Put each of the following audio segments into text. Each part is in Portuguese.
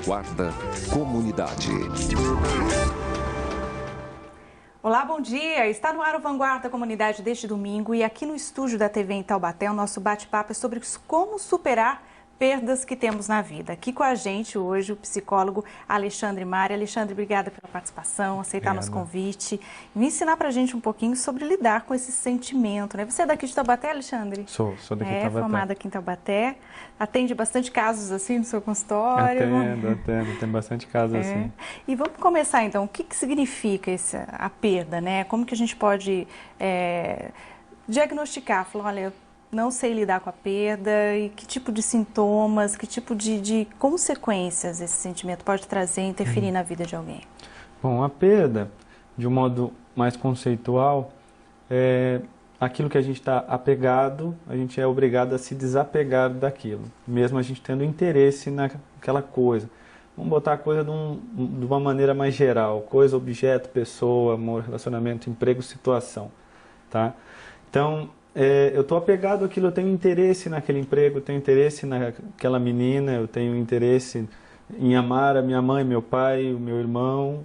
Vanguarda Comunidade. Olá, bom dia! Está no ar o Vanguarda Comunidade deste domingo e aqui no estúdio da TV em Taubaté o nosso bate-papo é sobre como superar perdas que temos na vida. Aqui com a gente hoje o psicólogo Alexandre Mari. Alexandre, obrigada pela participação, aceitar nosso convite e me ensinar pra gente um pouquinho sobre lidar com esse sentimento, né? Você é daqui de Taubaté, Alexandre? Sou daqui de Taubaté. Formado aqui em Taubaté. Atende bastante casos assim no seu consultório? Atendo. Tem bastante casos assim. E vamos começar então. O que significa a perda, né? Como que a gente pode diagnosticar? Falar, olha, eu não sei lidar com a perda e que tipo de sintomas, que tipo de consequências esse sentimento pode trazer e interferir na vida de alguém? Bom, a perda, de um modo mais conceitual, é aquilo que a gente está apegado, a gente é obrigado a se desapegar daquilo, mesmo a gente tendo interesse naquela coisa. Vamos botar a coisa de uma maneira mais geral, coisa, objeto, pessoa, amor, relacionamento, emprego, situação, tá? Então, eu estou apegado àquilo, eu tenho interesse naquele emprego, eu tenho interesse naquela menina, eu tenho interesse em amar a minha mãe, meu pai, o meu irmão,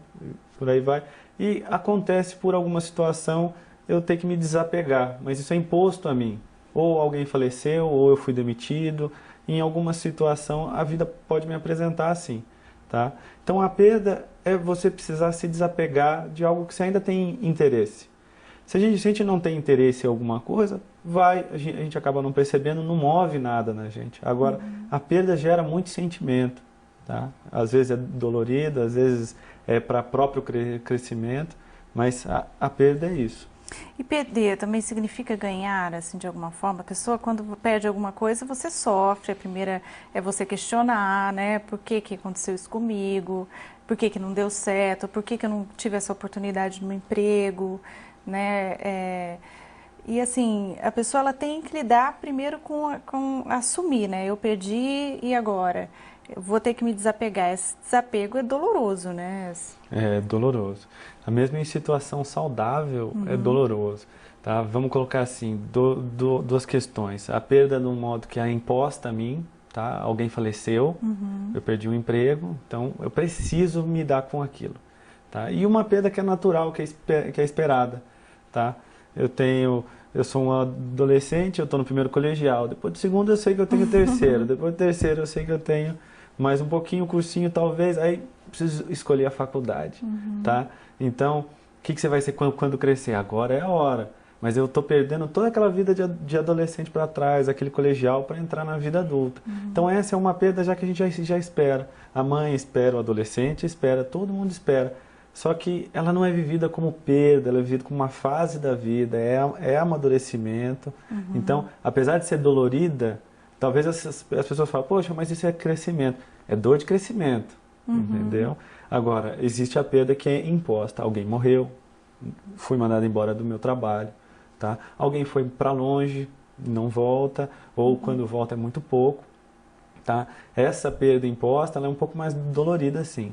por aí vai. E acontece por alguma situação eu ter que me desapegar, mas isso é imposto a mim. Ou alguém faleceu, ou eu fui demitido. Em alguma situação a vida pode me apresentar assim, tá? Então a perda é você precisar se desapegar de algo que você ainda tem interesse. Se a gente não tem interesse em alguma coisa, a gente acaba não percebendo, não move nada na gente. Agora, a perda gera muito sentimento, tá? Às vezes é dolorido, às vezes é para próprio crescimento, mas a perda é isso. E perder também significa ganhar, assim, de alguma forma? A pessoa, quando perde alguma coisa, você sofre. A primeira é você questionar, né? Por que aconteceu isso comigo? Por que não deu certo? Por que eu não tive essa oportunidade no emprego? Né? E assim, a pessoa ela tem que lidar primeiro com assumir, né? Eu perdi e agora? Eu vou ter que me desapegar. Esse desapego é doloroso, né? É doloroso. Mesmo em situação saudável é doloroso. Tá? Vamos colocar assim, duas questões. A perda de um modo que é imposta a mim, tá? Alguém faleceu, eu perdi um emprego, então eu preciso me dar com aquilo. Tá? E uma perda que é natural, que é esperada. Tá? Eu sou um adolescente, eu estou no primeiro colegial, depois do segundo eu sei que eu tenho o terceiro, depois do terceiro eu sei que eu tenho mais um pouquinho, cursinho talvez, aí preciso escolher a faculdade. Tá? Então, o que você vai ser quando crescer? Agora é a hora, mas eu estou perdendo toda aquela vida de adolescente para trás, aquele colegial para entrar na vida adulta. Então essa é uma perda já que a gente já espera. A mãe espera, o adolescente espera, todo mundo espera. Só que ela não é vivida como perda, ela é vivida como uma fase da vida, é amadurecimento. Então, apesar de ser dolorida, talvez as pessoas falem, poxa, mas isso é crescimento. É dor de crescimento, entendeu? Agora, existe a perda que é imposta. Alguém morreu, fui mandado embora do meu trabalho, tá? Alguém foi para longe, não volta, ou quando volta é muito pouco, tá? Essa perda imposta, ela é um pouco mais dolorida, sim,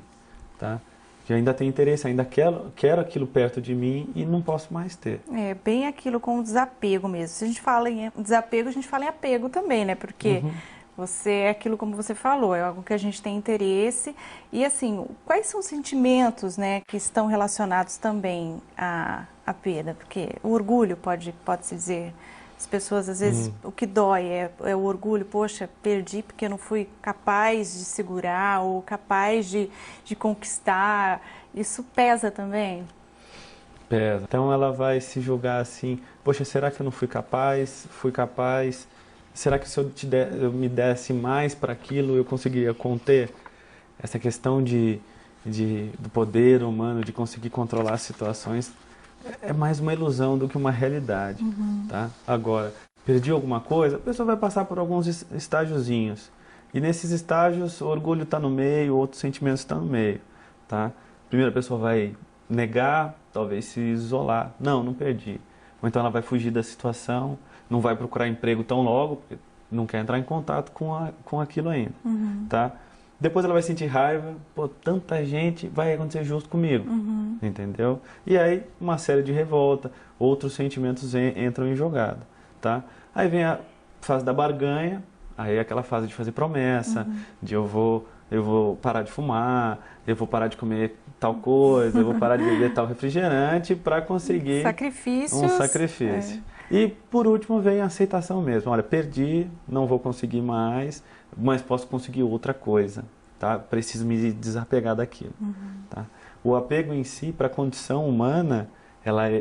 tá? Que ainda tem interesse, ainda quero aquilo perto de mim e não posso mais ter. É bem aquilo com o desapego mesmo. Se a gente fala em desapego, a gente fala em apego também, né? Porque você é aquilo como você falou, é algo que a gente tem interesse. E assim, quais são os sentimentos, né, que estão relacionados também à perda? Porque o orgulho pode-se dizer. As pessoas, às vezes, o que dói é o orgulho. Poxa, perdi porque eu não fui capaz de segurar ou capaz de conquistar. Isso pesa também? Pesa. Então ela vai se julgar assim, poxa, será que eu não fui capaz? Fui capaz? Será que se eu me desse mais para aquilo, eu conseguiria conter? Essa questão do poder humano, de conseguir controlar as situações, é mais uma ilusão do que uma realidade, tá? Agora, perdi alguma coisa, a pessoa vai passar por alguns estágiozinhos. E nesses estágios, o orgulho está no meio, outros sentimentos estão no meio, tá? Primeiro a pessoa vai negar, talvez se isolar. Não perdi. Ou então ela vai fugir da situação, não vai procurar emprego tão logo, porque não quer entrar em contato com aquilo ainda, tá? Depois ela vai sentir raiva, pô, tanta gente, vai acontecer justo comigo, entendeu? E aí uma série de revolta, outros sentimentos entram em jogada, tá? Aí vem a fase da barganha, aí é aquela fase de fazer promessa, de eu vou eu vou parar de fumar, eu vou parar de comer tal coisa, eu vou parar de beber tal refrigerante para conseguir um sacrifício. E por último vem a aceitação mesmo. Olha, perdi, não vou conseguir mais, mas posso conseguir outra coisa, tá? Preciso me desapegar daquilo, tá? O apego em si, para a condição humana,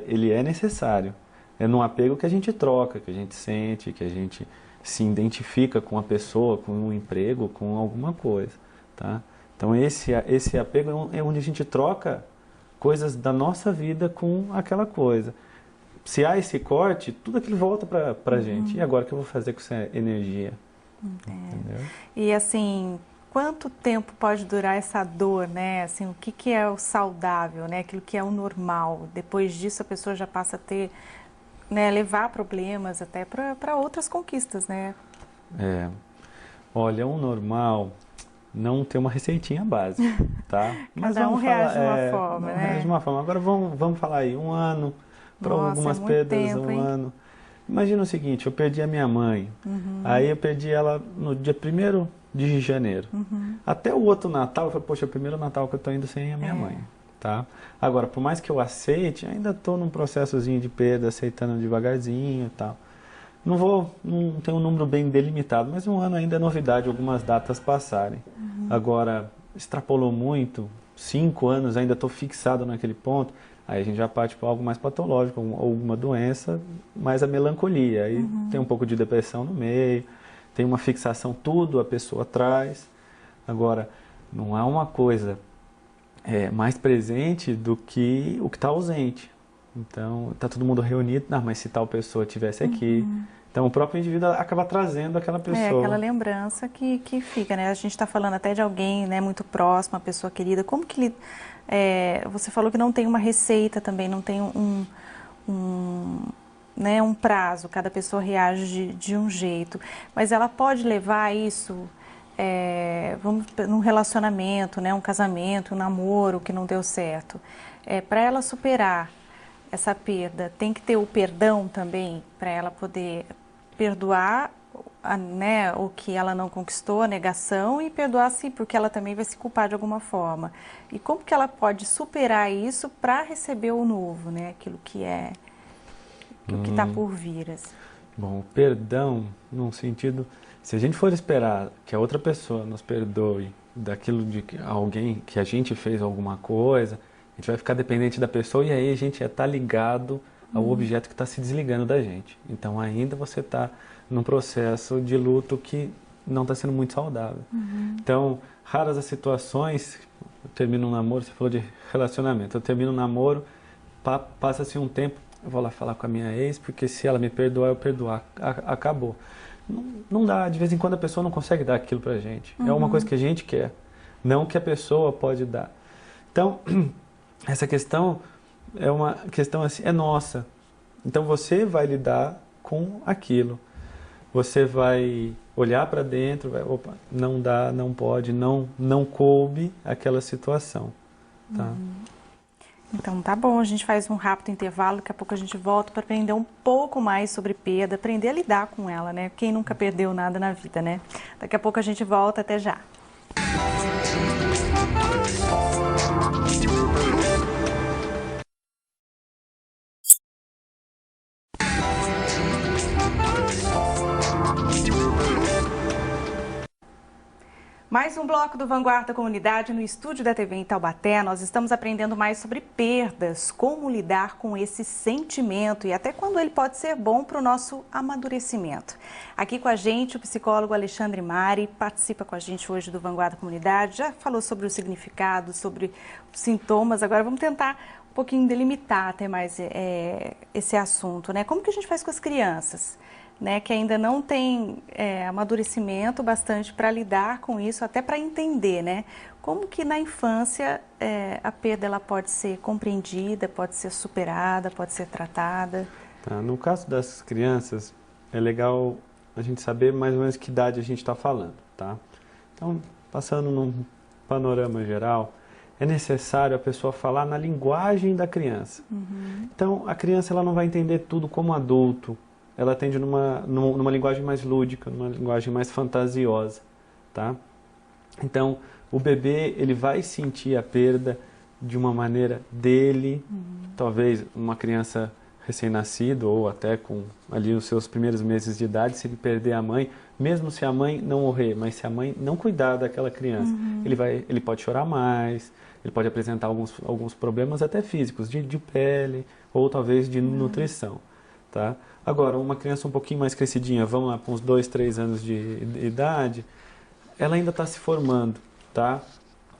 ele é necessário. É no apego que a gente troca, que a gente sente, que a gente se identifica com a pessoa, com um emprego, com alguma coisa, tá? Então esse apego é onde a gente troca coisas da nossa vida com aquela coisa. Se há esse corte, tudo aquilo volta para a gente. E agora o que eu vou fazer com essa energia? Entendeu? E assim, quanto tempo pode durar essa dor, né? Assim, o que é o saudável, né? Aquilo que é o normal. Depois disso a pessoa já passa a ter, né, levar problemas até para outras conquistas, né? Olha, o normal não tem uma receitinha básica, tá? Mas Cada um reage de uma forma, né? Reage de uma forma. Agora vamos falar aí, 1 ano, para algumas perdas, tempo, 1 ano. Imagina o seguinte, eu perdi a minha mãe, aí eu perdi ela no dia 1º de janeiro. Até o outro Natal, eu falei, poxa, é o primeiro Natal que eu estou indo sem a minha mãe. Tá? Agora, por mais que eu aceite, ainda estou num processozinho de perda, aceitando devagarzinho e tal. Não tenho um número bem delimitado, mas 1 ano ainda é novidade, algumas datas passarem. Agora, extrapolou muito, 5 anos, ainda estou fixado naquele ponto, aí a gente já parte para algo mais patológico, alguma doença, mais a melancolia. Aí tem um pouco de depressão no meio, tem uma fixação, tudo a pessoa traz. Agora, não há uma coisa mais presente do que o que está ausente. Então, está todo mundo reunido, mas se tal pessoa estivesse aqui. Então, o próprio indivíduo acaba trazendo aquela pessoa. Aquela lembrança que fica, né? A gente está falando até de alguém, né, muito próximo, uma pessoa querida. Como que ele... você falou que não tem uma receita também, não tem né, um prazo, cada pessoa reage de um jeito. Mas ela pode levar isso... vamos num relacionamento, né, um casamento, um namoro que não deu certo, para ela superar essa perda, tem que ter o perdão também, para ela poder perdoar né, o que ela não conquistou, a negação, e perdoar sim, porque ela também vai se culpar de alguma forma. E como que ela pode superar isso para receber o novo, né, aquilo que o que está por vir? Assim. Bom, o perdão, num sentido... Se a gente for esperar que a outra pessoa nos perdoe daquilo de alguém que a gente fez alguma coisa, a gente vai ficar dependente da pessoa e aí a gente ia estar ligado ao objeto que está se desligando da gente. Então ainda você está num processo de luto que não está sendo muito saudável. Então, raras as situações, eu termino um namoro, você falou de relacionamento, eu termino um namoro, passa-se um tempo, eu vou lá falar com a minha ex, porque se ela me perdoar, eu perdoar, acabou. Não dá, de vez em quando a pessoa não consegue dar aquilo pra gente. É uma coisa que a gente quer, não que a pessoa pode dar. Então, essa questão é uma questão assim, é nossa. Então você vai lidar com aquilo. Você vai olhar para dentro, opa, não dá, não pode, não coube aquela situação, tá? Então tá bom, a gente faz um rápido intervalo, daqui a pouco a gente volta para aprender um pouco mais sobre perda, aprender a lidar com ela, né? Quem nunca perdeu nada na vida, né? Daqui a pouco a gente volta, até já. Mais um bloco do Vanguarda Comunidade no estúdio da TV em Taubaté. Nós estamos aprendendo mais sobre perdas, como lidar com esse sentimento e até quando ele pode ser bom para o nosso amadurecimento. Aqui com a gente o psicólogo Alexandre Mari participa com a gente hoje do Vanguarda Comunidade. Já falou sobre o significado, sobre os sintomas. Agora vamos tentar um pouquinho delimitar até mais esse assunto, né? Como que a gente faz com as crianças? Né, que ainda não tem amadurecimento bastante para lidar com isso, até para entender, né, como que na infância a perda ela pode ser compreendida, pode ser superada, pode ser tratada. Tá, no caso das crianças, é legal a gente saber mais ou menos que idade a gente está falando, tá? Então, passando num panorama geral, é necessário a pessoa falar na linguagem da criança. Então, a criança ela não vai entender tudo como adulto. Ela tende numa linguagem mais lúdica, numa linguagem mais fantasiosa, tá? Então, o bebê ele vai sentir a perda de uma maneira dele, talvez uma criança recém-nascido ou até com ali os seus primeiros meses de idade, se ele perder a mãe, mesmo se a mãe não morrer, mas se a mãe não cuidar daquela criança, ele pode chorar mais, ele pode apresentar alguns problemas até físicos, de pele ou talvez de nutrição, tá? Agora, uma criança um pouquinho mais crescidinha, vamos lá, com uns 2, 3 anos de idade, ela ainda está se formando, tá?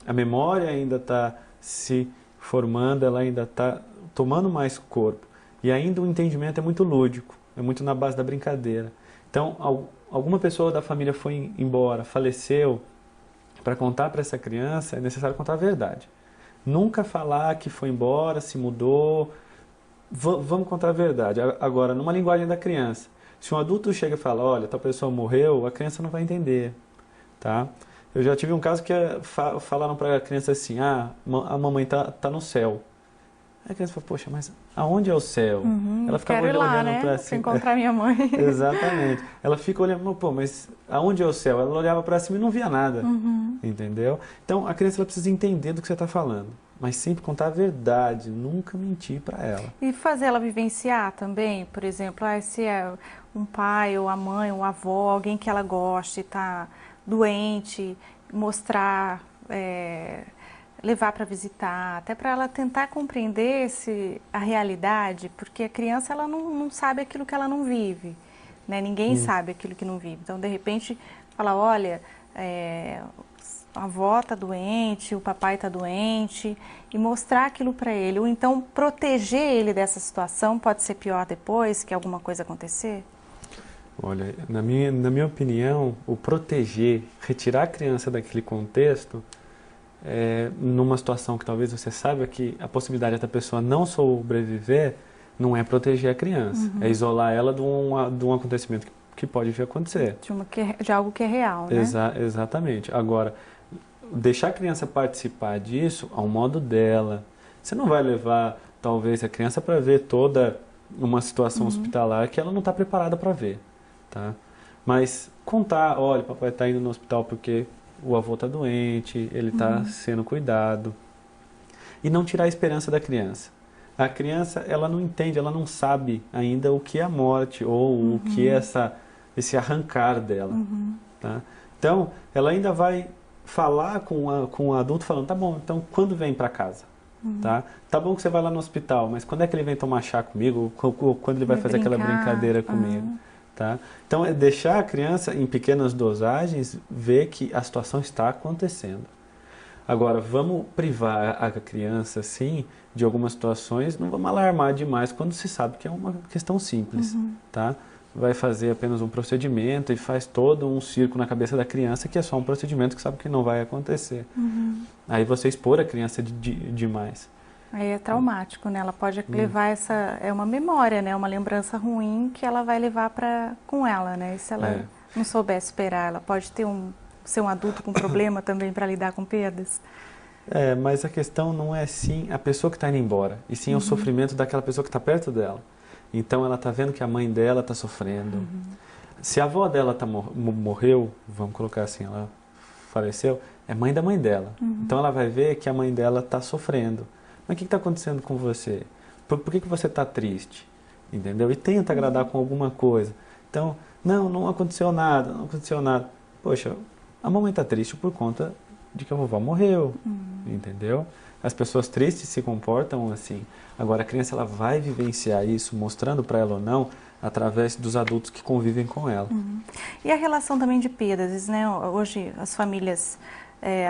A memória ainda está se formando, ela ainda está tomando mais corpo. E ainda o entendimento é muito lúdico, é muito na base da brincadeira. Então, alguma pessoa da família foi embora, faleceu, para contar para essa criança é necessário contar a verdade. Nunca falar que foi embora, se mudou. Vamos contar a verdade. Agora, numa linguagem da criança. Se um adulto chega e fala, olha, tal pessoa morreu, a criança não vai entender. Tá? Eu já tive um caso que falaram para a criança assim, a mamãe tá no céu. Aí a criança fala, poxa, mas aonde é o céu? Ela ficava quero ir lá, olhando né? para Pra cima. encontrar minha mãe. Exatamente. Ela fica olhando, pô, mas aonde é o céu? Ela olhava para cima e não via nada. Entendeu? Então a criança ela precisa entender do que você está falando, mas sempre contar a verdade, nunca mentir para ela. E fazer ela vivenciar também, por exemplo, se é um pai ou a mãe ou a avó, alguém que ela goste, está doente, mostrar, levar para visitar, até para ela tentar compreender a realidade, porque a criança ela não sabe aquilo que ela não vive, né? Ninguém sabe aquilo que não vive. Então, de repente, fala, olha, a avó está doente, o papai está doente, e mostrar aquilo para ele. Ou então, proteger ele dessa situação pode ser pior depois, que alguma coisa acontecer? Olha, na minha opinião, o proteger, retirar a criança daquele contexto, numa situação que talvez você saiba que a possibilidade da pessoa não sobreviver, não é proteger a criança, é isolar ela de um acontecimento que pode vir a acontecer. De algo que é real, né? Exatamente. Agora, deixar a criança participar disso ao modo dela. Você não vai levar, talvez, a criança para ver toda uma situação hospitalar que ela não está preparada para ver, tá? Mas contar, olha, papai está indo no hospital porque o avô está doente, ele está sendo cuidado. E não tirar a esperança da criança. A criança, ela não entende, ela não sabe ainda o que é a morte ou o que é esse arrancar dela. Tá? Então, ela ainda vai falar com o adulto falando, tá bom, então quando vem para casa? Tá bom que você vai lá no hospital, mas quando é que ele vem tomar chá comigo? Ou quando ele vai fazer aquela brincadeira comigo? Tá? Então, é deixar a criança em pequenas dosagens ver que a situação está acontecendo. Agora, vamos privar a criança, sim, de algumas situações, não vamos alarmar demais quando se sabe que é uma questão simples, tá? Vai fazer apenas um procedimento e faz todo um circo na cabeça da criança que é só um procedimento que sabe que não vai acontecer. Aí você expor a criança demais. Aí é traumático, né? Ela pode levar é uma memória, né? Uma lembrança ruim que ela vai levar com ela, né? E se ela não souber esperar, ela pode ser um adulto com problema também para lidar com perdas. Mas a questão não é sim a pessoa que está indo embora, e sim o sofrimento daquela pessoa que está perto dela. Então ela está vendo que a mãe dela está sofrendo. Se a avó dela morreu, vamos colocar assim, ela faleceu, é mãe da mãe dela. Então ela vai ver que a mãe dela está sofrendo. Mas o que está acontecendo com você? Por que você está triste? Entendeu? E tenta agradar com alguma coisa. Então, não aconteceu nada, não aconteceu nada. Poxa, a mamãe está triste por conta de que a vovó morreu, entendeu? As pessoas tristes se comportam assim. Agora, a criança ela vai vivenciar isso, mostrando para ela ou não, através dos adultos que convivem com ela. E a relação também de perdas, né? Hoje, as famílias...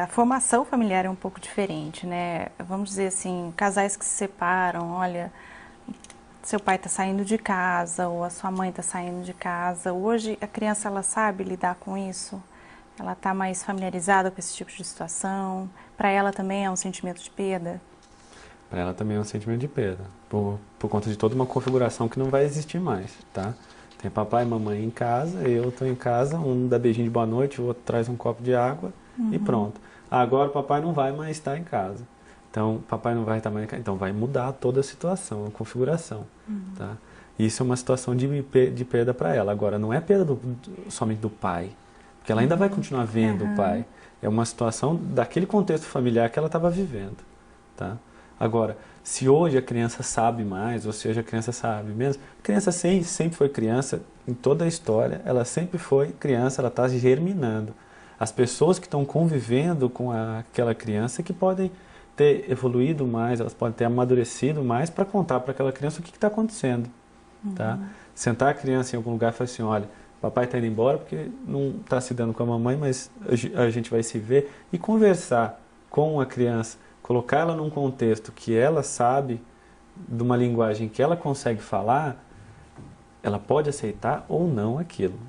a formação familiar é um pouco diferente, né? Vamos dizer assim, casais que se separam, olha, seu pai está saindo de casa ou a sua mãe está saindo de casa. Hoje a criança ela sabe lidar com isso? Ela está mais familiarizada com esse tipo de situação? Para ela também é um sentimento de perda? Para ela também é um sentimento de perda, por conta de toda uma configuração que não vai existir mais, tá? Tem papai e mamãe em casa, eu estou em casa, um dá beijinho de boa noite, o outro traz um copo de água e pronto. Agora o papai não vai mais estar em casa. Então, papai não vai estar mais em casa. Então, vai mudar toda a situação, a configuração, tá? Isso é uma situação de perda para ela. Agora, não é perda somente do pai, porque ela ainda vai continuar vendo o pai. é uma situação daquele contexto familiar que ela estava vivendo, tá? Agora, se hoje a criança sabe mais, ou se hoje a criança sabe mesmo, a criança sempre foi criança, em toda a história, ela sempre foi criança, ela está germinando. As pessoas que estão convivendo com aquela criança que podem ter evoluído mais, elas podem ter amadurecido mais para contar para aquela criança o que está acontecendo, tá? Sentar a criança em algum lugar e falar assim, olha, papai está indo embora porque não está se dando com a mamãe, mas a gente vai se ver, e conversar com a criança, colocar ela num contexto que ela sabe, de uma linguagem que ela consegue falar, ela pode aceitar ou não aquilo.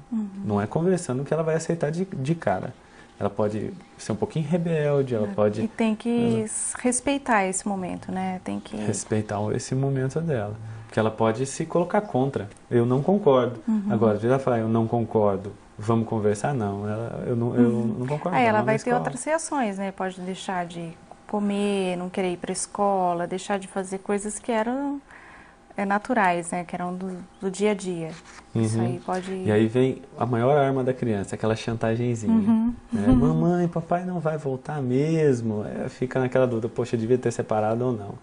Não é conversando que ela vai aceitar de cara. Ela pode ser um pouquinho rebelde, ela pode... E tem que respeitar esse momento, né? Tem que... respeitar esse momento dela. Porque ela pode se colocar contra. Eu não concordo. Agora, se ela falar, eu não concordo, vamos conversar? Não, eu não concordo. Aí ela vai ter outras reações, né? Pode deixar de comer, não querer ir para a escola, deixar de fazer coisas que eram naturais, né? Que eram do dia a dia. Isso aí pode... E aí vem a maior arma da criança, aquela chantagenzinha. Né? Mamãe, papai não vai voltar mesmo. Fica naquela dúvida, poxa, eu devia ter separado ou não,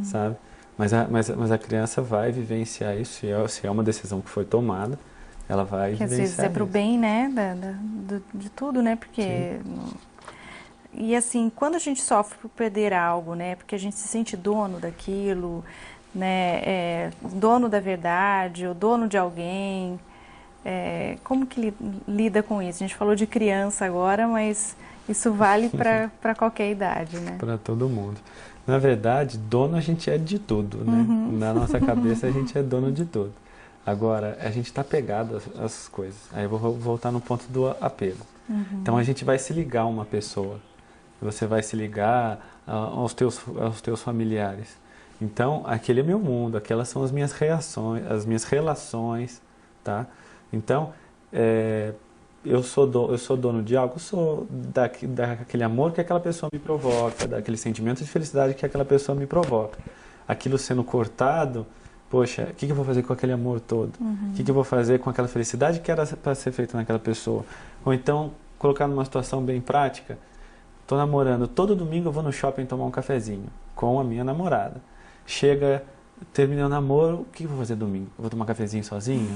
sabe? Mas a criança vai vivenciar isso, se é uma decisão que foi tomada, ela vai vivenciar isso. Às vezes é para o bem, né? De tudo, né? Porque... E assim, quando a gente sofre por perder algo, né? Porque a gente se sente dono daquilo, né? Dono da verdade, ou dono de alguém. Como que lida com isso? A gente falou de criança agora, mas isso vale para qualquer idade, né? Para todo mundo. Na verdade, dono a gente é de tudo, né? Na nossa cabeça a gente é dono de tudo. Agora, a gente está pegado às coisas. Aí eu vou voltar no ponto do apego. Então a gente vai se ligar a uma pessoa. Você vai se ligar aos teus familiares. Então, aquele é meu mundo, aquelas são as minhas reações, as minhas relações, tá? Então, eu sou dono de algo, sou daquele amor que aquela pessoa me provoca, daquele sentimento de felicidade que aquela pessoa me provoca. Aquilo sendo cortado, poxa, o que eu vou fazer com aquele amor todo? O que eu vou fazer com aquela felicidade que era para ser feita naquela pessoa? Ou então, colocar numa situação bem prática, estou namorando, todo domingo eu vou no shopping tomar um cafezinho com a minha namorada. Chega, terminei o namoro, o que eu vou fazer domingo? Eu vou tomar um cafezinho sozinho?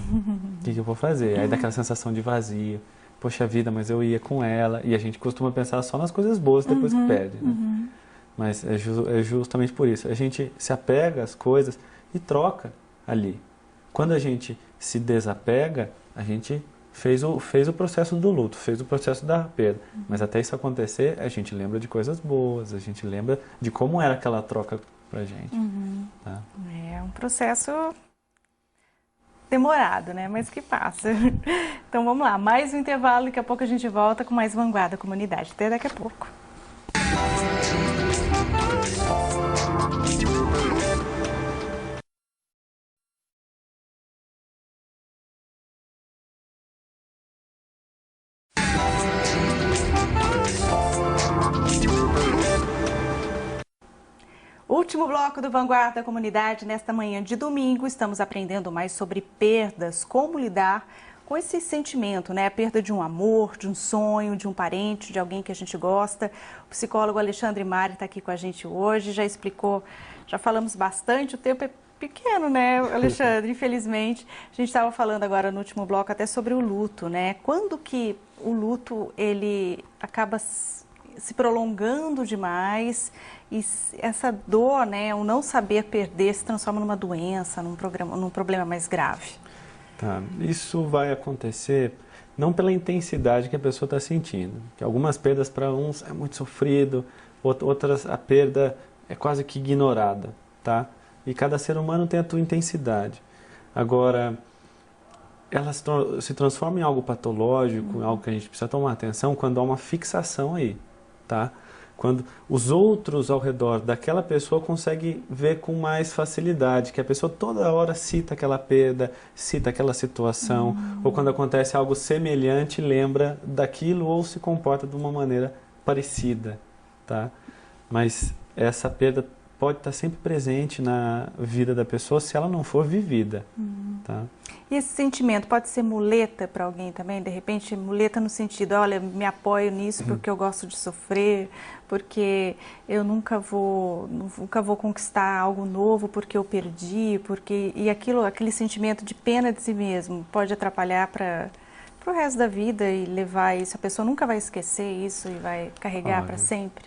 O que eu vou fazer? Aí dá aquela sensação de vazio. Poxa vida, mas eu ia com ela. E a gente costuma pensar só nas coisas boas depois que perde, né? Mas é justamente por isso. A gente se apega às coisas e troca ali. Quando a gente se desapega, a gente fez o processo do luto, fez o processo da perda. Mas até isso acontecer, a gente lembra de coisas boas, a gente lembra de como era aquela troca pra gente. Tá? É um processo demorado, né? Mas que passa. Então vamos lá, mais um intervalo, daqui a pouco a gente volta com mais Vanguarda Comunidade. Até daqui a pouco. Último bloco do Vanguarda Comunidade. Nesta manhã de domingo, estamos aprendendo mais sobre perdas, como lidar com esse sentimento, né? A perda de um amor, de um sonho, de um parente, de alguém que a gente gosta. O psicólogo Alexandre Mari está aqui com a gente hoje, já explicou, já falamos bastante, o tempo é pequeno, né, Alexandre? Infelizmente. A gente estava falando agora no último bloco até sobre o luto, né? Quando que o luto, ele acaba se prolongando demais e essa dor, né, o não saber perder se transforma numa doença, num problema mais grave. Tá, isso vai acontecer não pela intensidade que a pessoa está sentindo, que algumas perdas para uns é muito sofrido, outras a perda é quase que ignorada, tá? E cada ser humano tem a sua intensidade. Agora, ela se transforma em algo patológico, em algo que a gente precisa tomar atenção quando há uma fixação aí, tá? Quando os outros ao redor daquela pessoa conseguem ver com mais facilidade, que a pessoa toda hora cita aquela perda, cita aquela situação, ou quando acontece algo semelhante, lembra daquilo ou se comporta de uma maneira parecida, tá? Mas essa perda pode estar sempre presente na vida da pessoa se ela não for vivida. Tá? E esse sentimento pode ser muleta para alguém também? De repente, muleta no sentido, olha, me apoio nisso porque eu gosto de sofrer, porque eu nunca vou conquistar algo novo porque eu perdi, e aquele sentimento de pena de si mesmo pode atrapalhar para o resto da vida e levar isso. A pessoa nunca vai esquecer isso e vai carregar para sempre.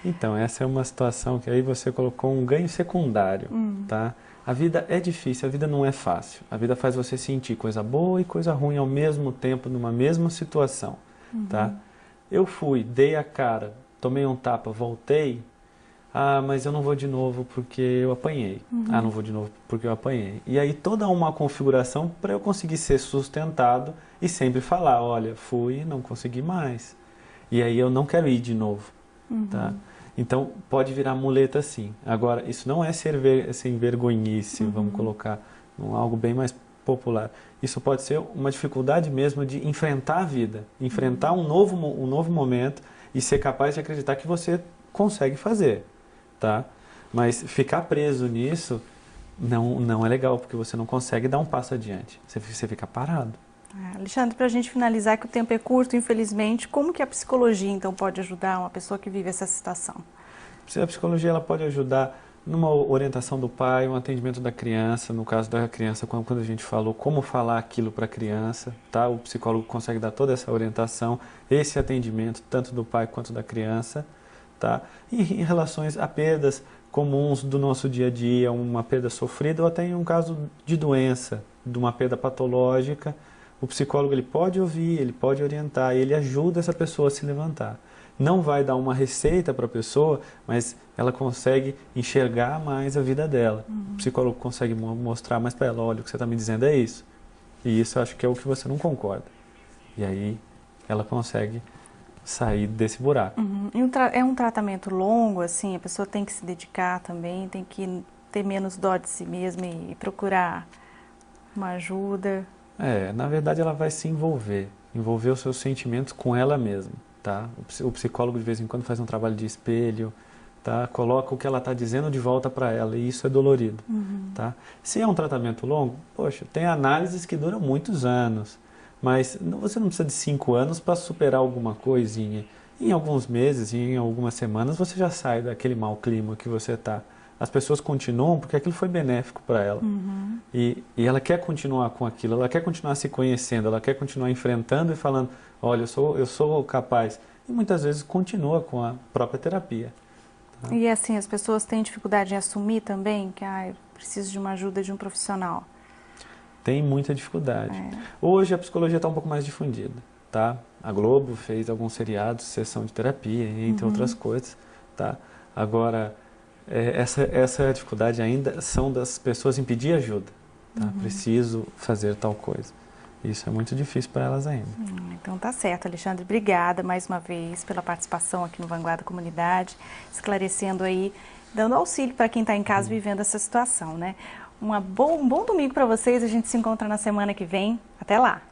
Então, essa é uma situação que aí você colocou um ganho secundário, tá? A vida é difícil, a vida não é fácil. A vida faz você sentir coisa boa e coisa ruim ao mesmo tempo, numa mesma situação, tá? Eu fui, dei a cara, tomei um tapa, voltei, mas eu não vou de novo porque eu apanhei. Não vou de novo porque eu apanhei. E aí toda uma configuração para eu conseguir ser sustentado e sempre falar, olha, fui e não consegui mais. E aí eu não quero ir de novo, tá? Então, pode virar muleta sim. Agora, isso não é ser vergonhice, vamos colocar algo bem mais popular. Isso pode ser uma dificuldade mesmo de enfrentar a vida, enfrentar um novo momento e ser capaz de acreditar que você consegue fazer, tá? Mas ficar preso nisso não é legal, porque você não consegue dar um passo adiante. Você fica parado. Alexandre, para a gente finalizar, que o tempo é curto, infelizmente, como que a psicologia, então, pode ajudar uma pessoa que vive essa situação? A psicologia ela pode ajudar numa orientação do pai, um atendimento da criança, no caso da criança, quando a gente falou como falar aquilo para a criança, tá? O psicólogo consegue dar toda essa orientação, esse atendimento, tanto do pai quanto da criança, tá? E em relações a perdas comuns do nosso dia a dia, uma perda sofrida ou até em um caso de doença, de uma perda patológica, o psicólogo ele pode ouvir, ele pode orientar, ele ajuda essa pessoa a se levantar. Não vai dar uma receita para a pessoa, mas ela consegue enxergar mais a vida dela. O psicólogo consegue mostrar mais para ela, olha, o que você está me dizendo é isso. E isso eu acho que é o que você não concorda. E aí ela consegue sair desse buraco. E é um tratamento longo, assim, a pessoa tem que se dedicar também, tem que ter menos dó de si mesma e procurar uma ajuda. Na verdade ela vai se envolver os seus sentimentos com ela mesma, tá? O psicólogo de vez em quando faz um trabalho de espelho, tá? Coloca o que ela está dizendo de volta para ela e isso é dolorido, tá? Se é um tratamento longo, poxa, tem análises que duram muitos anos, mas você não precisa de 5 anos para superar alguma coisinha. Em alguns meses, em algumas semanas, você já sai daquele mau clima que você está. As pessoas continuam porque aquilo foi benéfico para ela. E ela quer continuar com aquilo, ela quer continuar se conhecendo, ela quer continuar enfrentando e falando, olha, eu sou capaz. E muitas vezes continua com a própria terapia. Tá? E assim, as pessoas têm dificuldade em assumir também que eu preciso de uma ajuda de um profissional? Tem muita dificuldade. Hoje a psicologia está um pouco mais difundida. Tá? A Globo fez alguns seriados, sessão de terapia, entre outras coisas. Tá? Agora... Essa dificuldade ainda são das pessoas em pedir ajuda. Tá? Preciso fazer tal coisa. Isso é muito difícil para elas ainda. Então tá certo, Alexandre. Obrigada mais uma vez pela participação aqui no Vanguarda Comunidade, esclarecendo aí, dando auxílio para quem está em casa vivendo essa situação, né? Um bom domingo para vocês. A gente se encontra na semana que vem. Até lá!